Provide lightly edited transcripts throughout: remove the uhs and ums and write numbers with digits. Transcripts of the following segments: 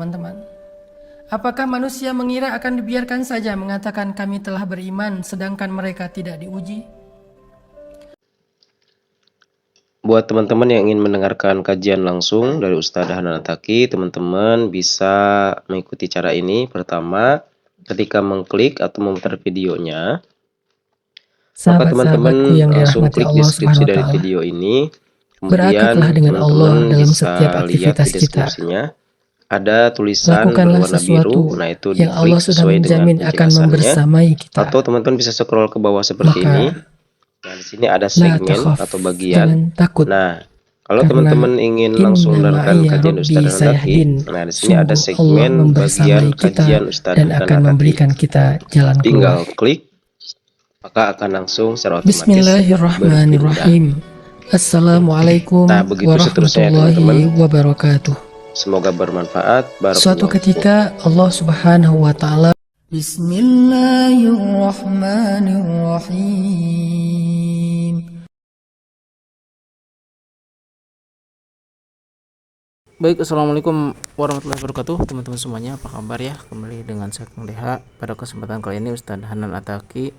teman-teman. Apakah manusia mengira akan dibiarkan saja mengatakan kami telah beriman sedangkan mereka tidak diuji? Buat teman-teman yang ingin mendengarkan kajian langsung dari Ustadz Hanan Attaqi, teman-teman bisa mengikuti cara ini. Pertama, ketika mengklik atau memutar videonya, maka teman-teman langsung klik deskripsi dari video ini. Kemudian teman-teman bisa lihat di deskripsinya ada tulisan berwarna biru. Nah, itu diklik sesuai dengan penjelasannya. Atau teman-teman bisa scroll ke bawah seperti ini. Nah, di sini ada segmen atau bagian. Nah, kalau teman-teman ingin langsung mendengarkan kajian Ustadz Hanan Attaqi, nah di sini ada segmen bagian kajian Ustadz Hanan Attaqi. Tinggal klik, maka akan langsung secara otomatis Bismillahirrahmanirrahim. Assalamualaikum warahmatullahi wabarakatuh. Semoga bermanfaat. Suatu ketika Allah Subhanahu wa taala Bismillahirrahmanirrahim. Baik, assalamualaikum warahmatullahi wabarakatuh, teman-teman semuanya, apa kabar ya? Kembali dengan saya Kang Deha. Pada kesempatan kali ini Ustadz Hanan Attaqi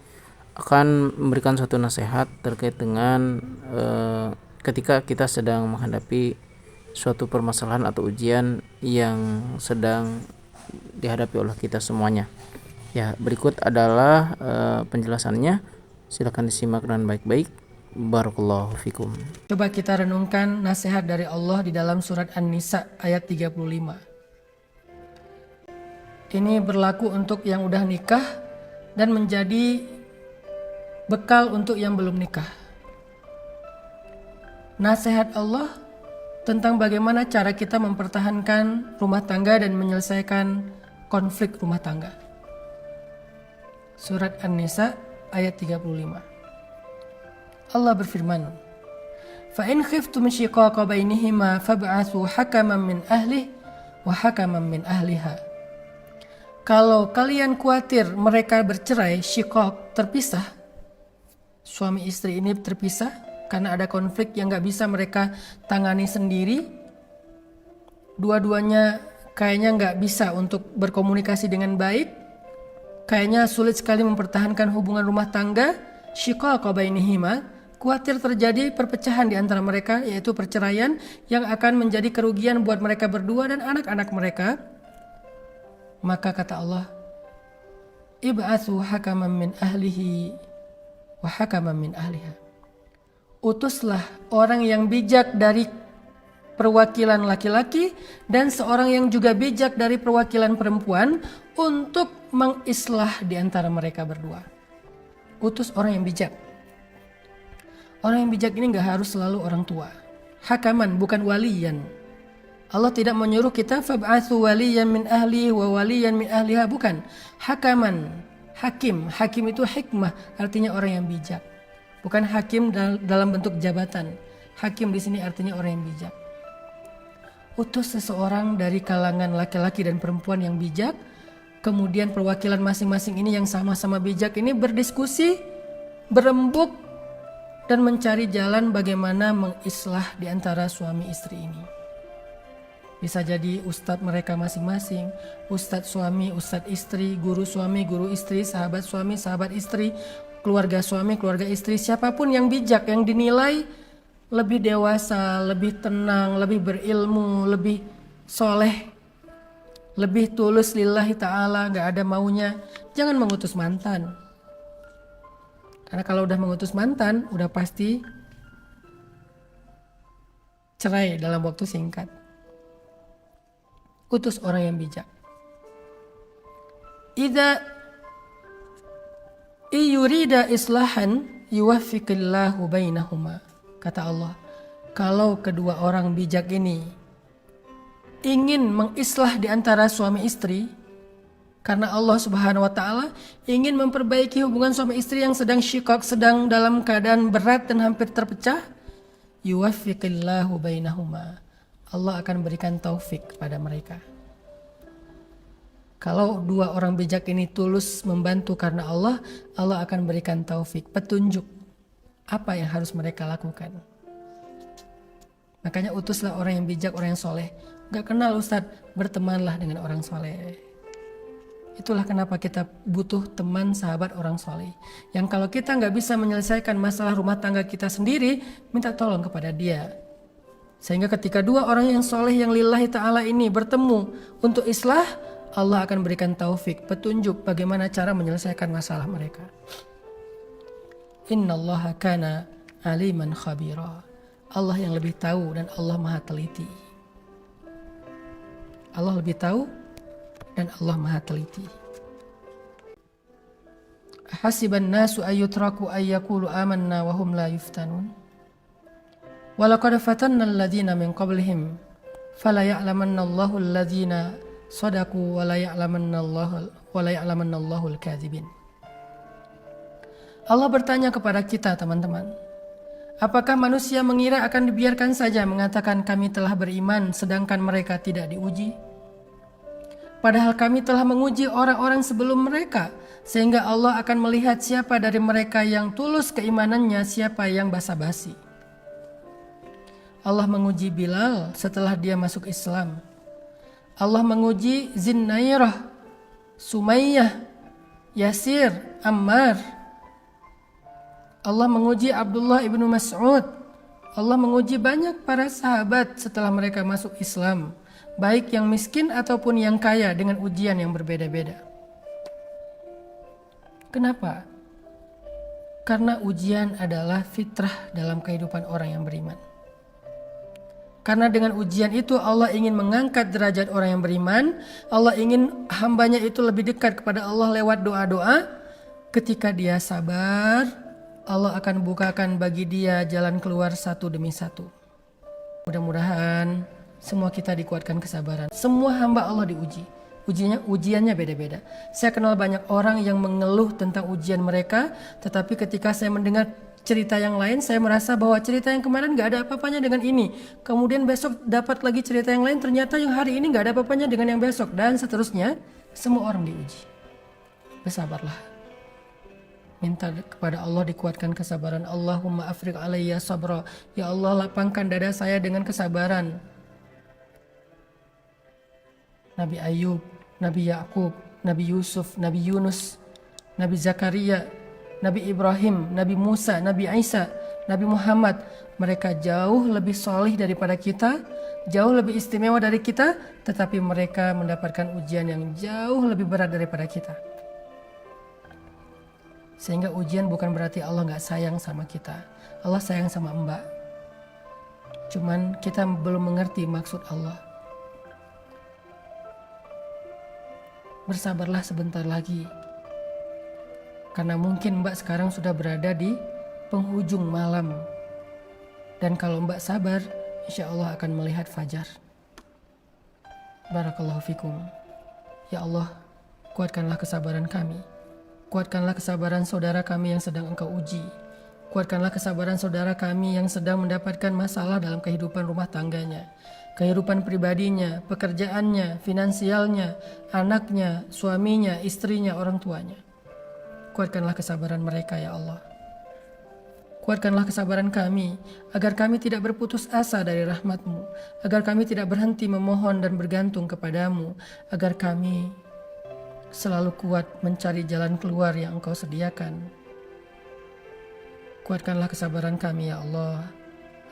akan memberikan suatu nasihat terkait dengan ketika kita sedang menghadapi suatu permasalahan atau ujian yang sedang dihadapi oleh kita semuanya. Ya, berikut adalah penjelasannya. Silakan disimak dengan baik-baik. Barakallahu fikum. Coba kita renungkan nasihat dari Allah di dalam surat An-Nisa ayat 35. Ini berlaku untuk yang udah nikah dan menjadi bekal untuk yang belum nikah. Nasihat Allah tentang bagaimana cara kita mempertahankan rumah tangga dan menyelesaikan konflik rumah tangga. Surat An-Nisa ayat 35. Allah berfirman, "Fa in khiftum shiqaqa bainihima fab'atsu hakaman min ahlihi wa hakaman min ahliha." Kalau kalian khawatir mereka bercerai, shiqaq, terpisah, suami istri ini terpisah karena ada konflik yang gak bisa mereka tangani sendiri, dua-duanya kayaknya gak bisa untuk berkomunikasi dengan baik, kayaknya sulit sekali mempertahankan hubungan rumah tangga, shiqaqa bainihima, khawatir terjadi perpecahan di antara mereka, yaitu perceraian yang akan menjadi kerugian buat mereka berdua dan anak-anak mereka. Maka kata Allah, ib'atsu hakaman min ahlihi wa hakaman min ahliha. Utuslah orang yang bijak dari perwakilan laki-laki dan seorang yang juga bijak dari perwakilan perempuan untuk mengislah di antara mereka berdua. Utus orang yang bijak. Orang yang bijak ini gak harus selalu orang tua. Hakaman, bukan waliyan. Allah tidak menyuruh kita fab'atsu waliyan min ahli wa waliyan min ahliha, bukan. Hakaman, hakim. Hakim itu hikmah, artinya orang yang bijak. Bukan hakim dalam bentuk jabatan. Hakim di sini artinya orang yang bijak. Utus seseorang dari kalangan laki-laki dan perempuan yang bijak. Kemudian perwakilan masing-masing ini yang sama-sama bijak ini berdiskusi, berembuk, dan mencari jalan bagaimana mengislah di antara suami istri ini. Bisa jadi ustadz mereka masing-masing, ustadz suami, ustadz istri, guru suami, guru istri, sahabat suami, sahabat istri, keluarga suami, keluarga istri, siapapun yang bijak, yang dinilai lebih dewasa, lebih tenang, lebih berilmu, lebih soleh, lebih tulus lillahi ta'ala, gak ada maunya, jangan mengutus mantan. Karena kalau udah mengutus mantan, udah pasti cerai dalam waktu singkat. Utus orang yang bijak. Idza yurida islahan yuwaffiqillahu bainahuma. Kata Allah, kalau kedua orang bijak ini ingin mengislah di antara suami istri, karena Allah Subhanahu wa taala ingin memperbaiki hubungan suami istri yang sedang syiqaq, sedang dalam keadaan berat dan hampir terpecah, yuwaffiqillahu bainahuma. Allah akan berikan taufik pada mereka. Kalau dua orang bijak ini tulus membantu karena Allah, Allah akan berikan taufik, petunjuk apa yang harus mereka lakukan. Makanya utuslah orang yang bijak, orang yang soleh, Gak kenal Ustadz, bertemanlah dengan orang soleh. Itulah kenapa kita butuh teman sahabat orang soleh. Yang kalau kita nggak bisa menyelesaikan masalah rumah tangga kita sendiri, minta tolong kepada dia. Sehingga ketika dua orang yang soleh yang lillahi ta'ala ini bertemu untuk islah, Allah akan berikan taufik, petunjuk bagaimana cara menyelesaikan masalah mereka. Innallaha kana aliman khabira. Allah yang lebih tahu dan Allah maha teliti. Allah lebih tahu dan Allah maha teliti. Hasiban nasu ayyutraku ayyakulu amanna wa hum la yuftanun. Walaqad fatanna alladhina min qablihim fala ya'lamanna Allahu alladhina sadaqu wa la ya'lamanna Allahu al-kadzibin. Allah bertanya kepada kita, teman-teman, apakah manusia mengira akan dibiarkan saja mengatakan kami telah beriman sedangkan mereka tidak diuji? Padahal kami telah menguji orang-orang sebelum mereka, sehingga Allah akan melihat siapa dari mereka yang tulus keimanannya, siapa yang basa-basi. Allah menguji Bilal setelah dia masuk Islam. Allah menguji Zinnairah, Sumayyah, Yasir, Ammar. Allah menguji Abdullah ibnu Mas'ud. Allah menguji banyak para sahabat setelah mereka masuk Islam, baik yang miskin ataupun yang kaya, dengan ujian yang berbeda-beda. Kenapa? Karena ujian adalah fitrah dalam kehidupan orang yang beriman. Karena dengan ujian itu Allah ingin mengangkat derajat orang yang beriman. Allah ingin hambanya itu lebih dekat kepada Allah lewat doa-doa. Ketika dia sabar, Allah akan bukakan bagi dia jalan keluar satu demi satu. Mudah-mudahan semua kita dikuatkan kesabaran. Semua hamba Allah diuji. Ujiannya beda-beda. Saya kenal banyak orang yang mengeluh tentang ujian mereka, tetapi ketika saya mendengar cerita yang lain, saya merasa bahwa cerita yang kemarin gak ada apa-apanya dengan ini. Kemudian besok dapat lagi cerita yang lain, ternyata yang hari ini gak ada apa-apanya dengan yang besok, dan seterusnya. Semua orang diuji. Bersabarlah. Minta kepada Allah dikuatkan kesabaran. Allahumma afriq alayya sabra. Ya Allah, lapangkan dada saya dengan kesabaran. Nabi Ayub, Nabi Yakub, Nabi Yusuf, Nabi Yunus, Nabi Zakaria, Nabi Ibrahim, Nabi Musa, Nabi Isa, Nabi Muhammad. Mereka jauh lebih solih daripada kita, jauh lebih istimewa dari kita, tetapi mereka mendapatkan ujian yang jauh lebih berat daripada kita. Sehingga ujian bukan berarti Allah gak sayang sama kita. Allah sayang sama Mbak. Cuman kita belum mengerti maksud Allah. Bersabarlah sebentar lagi. Karena mungkin Mbak sekarang sudah berada di penghujung malam. Dan kalau Mbak sabar, insya Allah akan melihat fajar. Barakallahu fikum. Ya Allah, kuatkanlah kesabaran kami. Kuatkanlah kesabaran saudara kami yang sedang Engkau uji. Kuatkanlah kesabaran saudara kami yang sedang mendapatkan masalah dalam kehidupan rumah tangganya, kehidupan pribadinya, pekerjaannya, finansialnya, anaknya, suaminya, istrinya, orang tuanya. Kuatkanlah kesabaran mereka, ya Allah. Kuatkanlah kesabaran kami, agar kami tidak berputus asa dari rahmat-Mu, agar kami tidak berhenti memohon dan bergantung kepadamu, agar kami selalu kuat mencari jalan keluar yang Engkau sediakan. Kuatkanlah kesabaran kami, ya Allah,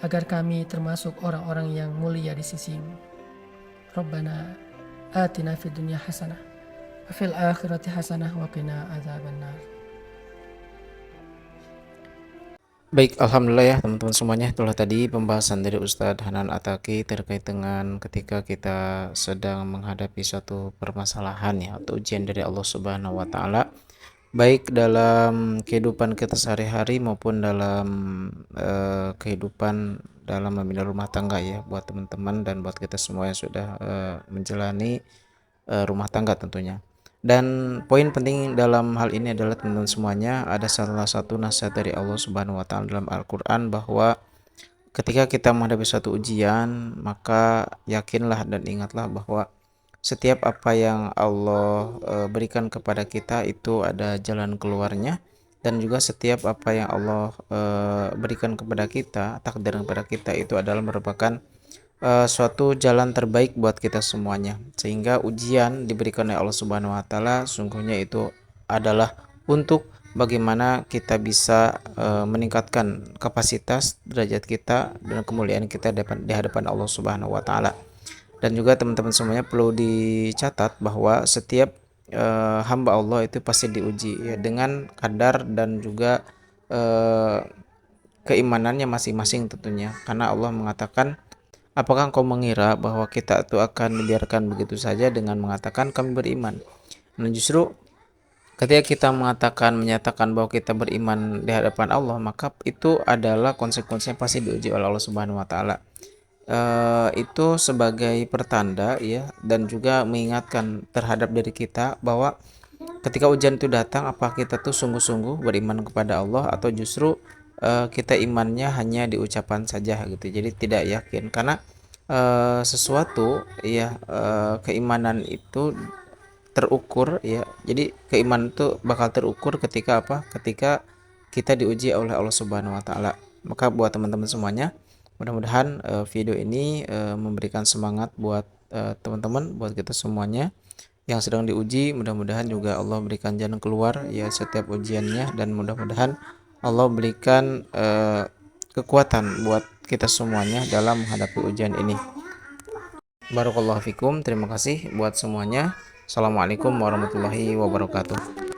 agar kami termasuk orang-orang yang mulia di sisi-Mu. Rabbana atina fid dunya hasanah wa fil akhirati hasanah wa qina adzabannar. Baik, alhamdulillah ya teman-teman semuanya, itulah tadi pembahasan dari Ustadz Hanan Ataki terkait dengan ketika kita sedang menghadapi suatu permasalahan ya, atau ujian dari Allah Subhanahu wa taala, baik dalam kehidupan kita sehari-hari maupun dalam kehidupan dalam membina rumah tangga ya, buat teman-teman dan buat kita semua yang sudah menjalani rumah tangga tentunya. Dan poin penting dalam hal ini adalah teman-teman semuanya, ada salah satu nasihat dari Allah Subhanahu wa taala dalam Al-Qur'an bahwa ketika kita menghadapi suatu ujian, maka yakinlah dan ingatlah bahwa setiap apa yang Allah berikan kepada kita itu ada jalan keluarnya, dan juga setiap apa yang Allah berikan kepada kita, takdir kepada kita, itu adalah merupakan suatu jalan terbaik buat kita semuanya, sehingga ujian diberikan oleh Allah Subhanahu wa taala sungguhnya itu adalah untuk bagaimana kita bisa meningkatkan kapasitas derajat kita dan kemuliaan kita di hadapan Allah Subhanahu wa taala. Dan juga teman-teman semuanya perlu dicatat bahwa setiap hamba Allah itu pasti diuji ya dengan kadar dan juga keimanannya masing-masing tentunya, karena Allah mengatakan, apakah engkau mengira bahwa kita itu akan dibiarkan begitu saja dengan mengatakan kami beriman. Nah, justru ketika kita menyatakan bahwa kita beriman di hadapan Allah, maka itu adalah konsekuensinya pasti diuji oleh Allah Subhanahu wa taala. Itu sebagai pertanda ya, dan juga mengingatkan terhadap diri kita bahwa ketika ujian itu datang, apa kita tuh sungguh-sungguh beriman kepada Allah atau justru kita imannya hanya di ucapan saja gitu, jadi tidak yakin. Karena sesuatu ya, keimanan itu terukur ya, jadi keimanan itu bakal terukur ketika apa, ketika kita diuji oleh Allah Subhanahu wa taala. Maka buat teman-teman semuanya, mudah-mudahan video ini memberikan semangat buat teman-teman, buat kita semuanya yang sedang diuji. Mudah-mudahan juga Allah berikan jalan keluar ya setiap ujiannya, dan mudah-mudahan Allah berikan kekuatan buat kita semuanya dalam menghadapi ujian ini. Barakallahu fikum, terima kasih buat semuanya. Assalamualaikum warahmatullahi wabarakatuh.